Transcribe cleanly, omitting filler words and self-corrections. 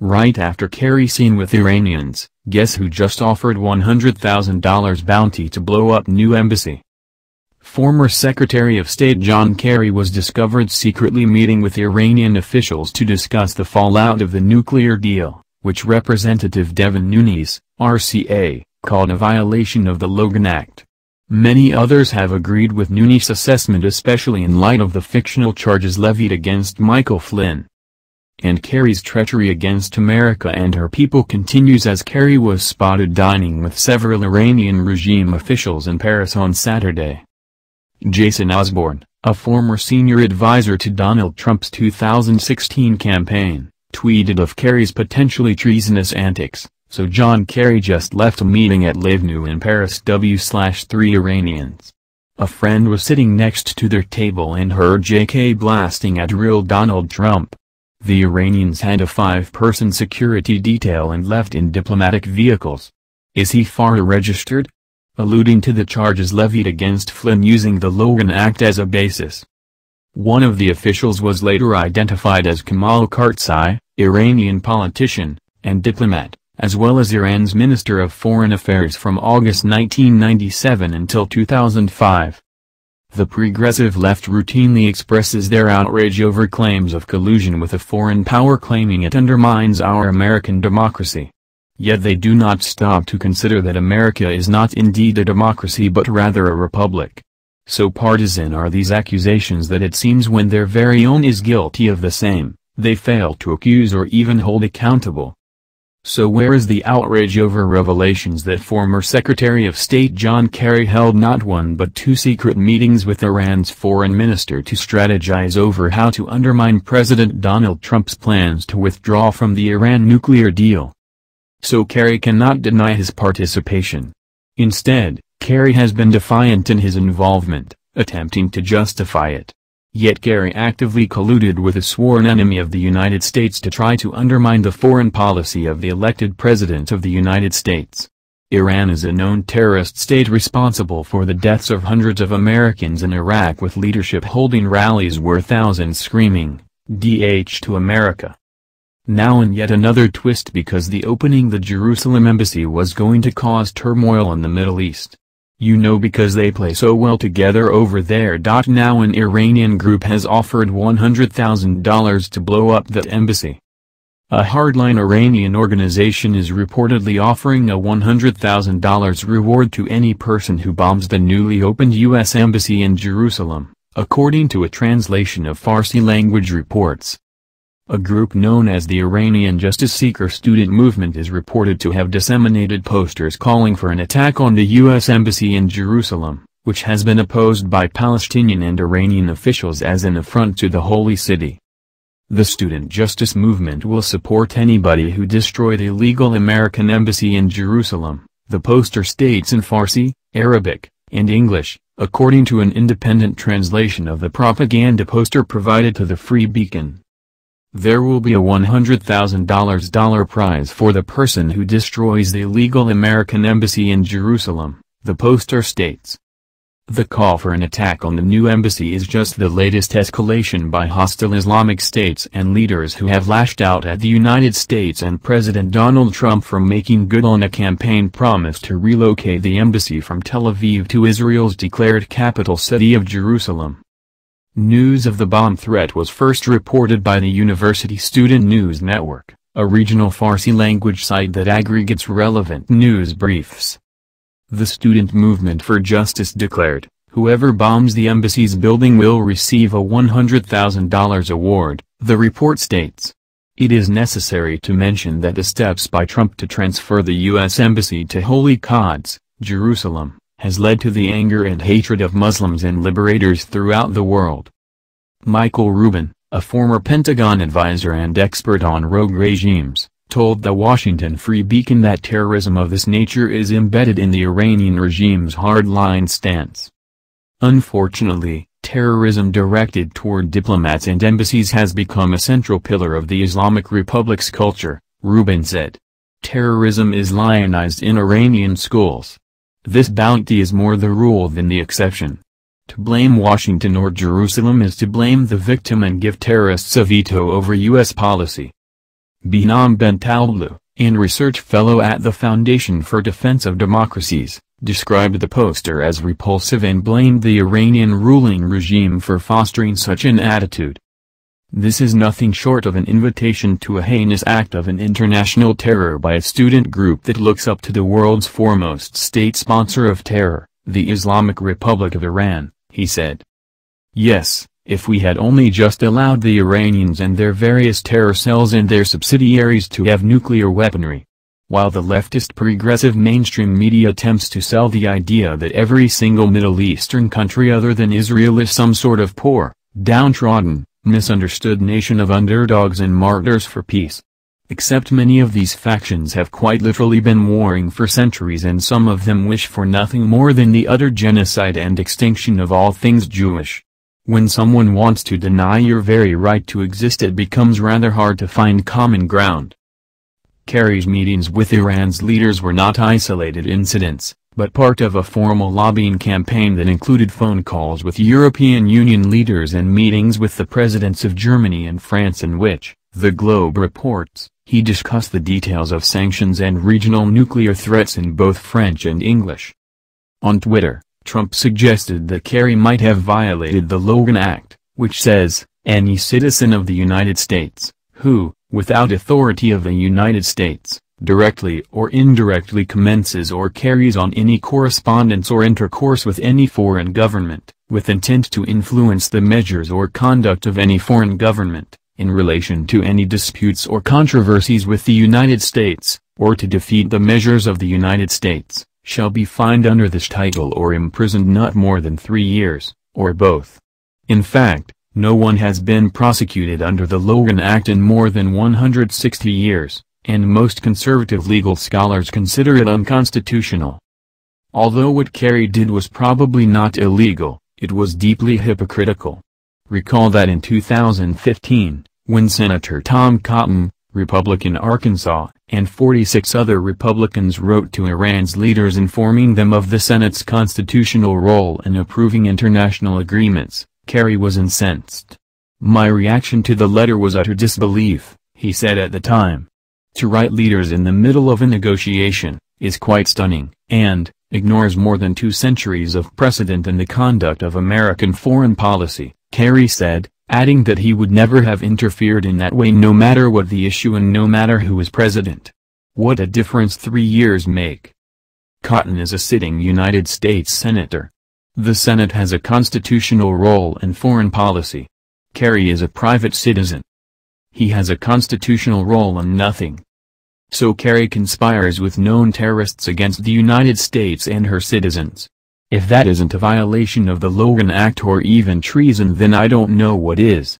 Right after Kerry seen with Iranians, guess who just offered $100,000 bounty to blow up new embassy? Former Secretary of State John Kerry was discovered secretly meeting with Iranian officials to discuss the fallout of the nuclear deal, which Representative Devin Nunes, RCA, called a violation of the Logan Act. Many others have agreed with Nunes' assessment, especially in light of the fictional charges levied against Michael Flynn. And Kerry's treachery against America and her people continues, as Kerry was spotted dining with several Iranian regime officials in Paris on Saturday. Jason Osborne, a former senior advisor to Donald Trump's 2016 campaign, tweeted of Kerry's potentially treasonous antics. So John Kerry just left a meeting at l'Avenue in Paris w/3 Iranians. A friend was sitting next to their table and heard JK blasting at real Donald Trump. The Iranians had a 5-person security detail and left in diplomatic vehicles. Is he FARA registered? Alluding to the charges levied against Flynn using the Logan Act as a basis. One of the officials was later identified as Kamal Kartsai, Iranian politician and diplomat, as well as Iran's Minister of Foreign Affairs from August 1997 until 2005. The progressive left routinely expresses their outrage over claims of collusion with a foreign power, claiming it undermines our American democracy. Yet they do not stop to consider that America is not indeed a democracy but rather a republic. So partisan are these accusations that it seems when their very own is guilty of the same, they fail to accuse or even hold accountable. So where is the outrage over revelations that former Secretary of State John Kerry held not 1 but 2 secret meetings with Iran's foreign minister to strategize over how to undermine President Donald Trump's plans to withdraw from the Iran nuclear deal? So Kerry cannot deny his participation. Instead, Kerry has been defiant in his involvement, attempting to justify it. Yet Kerry actively colluded with a sworn enemy of the United States to try to undermine the foreign policy of the elected President of the United States. Iran is a known terrorist state responsible for the deaths of hundreds of Americans in Iraq, with leadership holding rallies where thousands screaming, "DH to America." Now in yet another twist, because the opening the Jerusalem embassy was going to cause turmoil in the Middle East. You know, because they play so well together over there. Now an Iranian group has offered $100,000 to blow up that embassy. A hardline Iranian organization is reportedly offering a $100,000 reward to any person who bombs the newly opened U.S. embassy in Jerusalem, according to a translation of Farsi-language reports. A group known as the Iranian Justice Seeker Student Movement is reported to have disseminated posters calling for an attack on the U.S. Embassy in Jerusalem, which has been opposed by Palestinian and Iranian officials as an affront to the Holy City. The student justice movement will support anybody who destroy the illegal American embassy in Jerusalem, the poster states in Farsi, Arabic, and English, according to an independent translation of the propaganda poster provided to the Free Beacon. There will be a $100,000 prize for the person who destroys the illegal American embassy in Jerusalem, the poster states. The call for an attack on the new embassy is just the latest escalation by hostile Islamic states and leaders who have lashed out at the United States and President Donald Trump for making good on a campaign promise to relocate the embassy from Tel Aviv to Israel's declared capital city of Jerusalem. News of the bomb threat was first reported by the University Student News Network, a regional Farsi-language site that aggregates relevant news briefs. The Student Movement for Justice declared, whoever bombs the embassy's building will receive a $100,000 award, the report states. It is necessary to mention that the steps by Trump to transfer the U.S. Embassy to Holy Quds, Jerusalem, has led to the anger and hatred of Muslims and liberators throughout the world. Michael Rubin, a former Pentagon advisor and expert on rogue regimes, told the Washington Free Beacon that terrorism of this nature is embedded in the Iranian regime's hardline stance. Unfortunately, terrorism directed toward diplomats and embassies has become a central pillar of the Islamic Republic's culture, Rubin said. Terrorism is lionized in Iranian schools. This bounty is more the rule than the exception. To blame Washington or Jerusalem is to blame the victim and give terrorists a veto over U.S. policy. Behnam Bentaloglu, and research fellow at the Foundation for Defense of Democracies, described the poster as repulsive and blamed the Iranian ruling regime for fostering such an attitude. This is nothing short of an invitation to a heinous act of an international terror by a student group that looks up to the world's foremost state sponsor of terror, the Islamic Republic of Iran, he said. Yes, if we had only just allowed the Iranians and their various terror cells and their subsidiaries to have nuclear weaponry. While the leftist progressive mainstream media attempts to sell the idea that every single Middle Eastern country other than Israel is some sort of poor, downtrodden, misunderstood nation of underdogs and martyrs for peace. Except many of these factions have quite literally been warring for centuries, and some of them wish for nothing more than the utter genocide and extinction of all things Jewish. When someone wants to deny your very right to exist, it becomes rather hard to find common ground. Kerry's meetings with Iran's leaders were not isolated incidents, but part of a formal lobbying campaign that included phone calls with European Union leaders and meetings with the presidents of Germany and France, in which, The Globe reports, he discussed the details of sanctions and regional nuclear threats in both French and English. On Twitter, Trump suggested that Kerry might have violated the Logan Act, which says, "Any citizen of the United States, who, without authority of the United States, directly or indirectly commences or carries on any correspondence or intercourse with any foreign government, with intent to influence the measures or conduct of any foreign government, in relation to any disputes or controversies with the United States, or to defeat the measures of the United States, shall be fined under this title or imprisoned not more than 3 years, or both." In fact, no one has been prosecuted under the Logan Act in more than 160 years. And most conservative legal scholars consider it unconstitutional. Although what Kerry did was probably not illegal, it was deeply hypocritical. Recall that in 2015, when Senator Tom Cotton, Republican Arkansas, and 46 other Republicans wrote to Iran's leaders informing them of the Senate's constitutional role in approving international agreements, Kerry was incensed. "My reaction to the letter was utter disbelief," he said at the time. To write leaders in the middle of a negotiation, is quite stunning, and ignores more than 2 centuries of precedent in the conduct of American foreign policy, Kerry said, adding that he would never have interfered in that way no matter what the issue and no matter who was president. What a difference 3 years make. Cotton is a sitting United States Senator. The Senate has a constitutional role in foreign policy. Kerry is a private citizen. He has a constitutional role in nothing. So Kerry conspires with known terrorists against the United States and her citizens. If that isn't a violation of the Logan Act or even treason, then I don't know what is.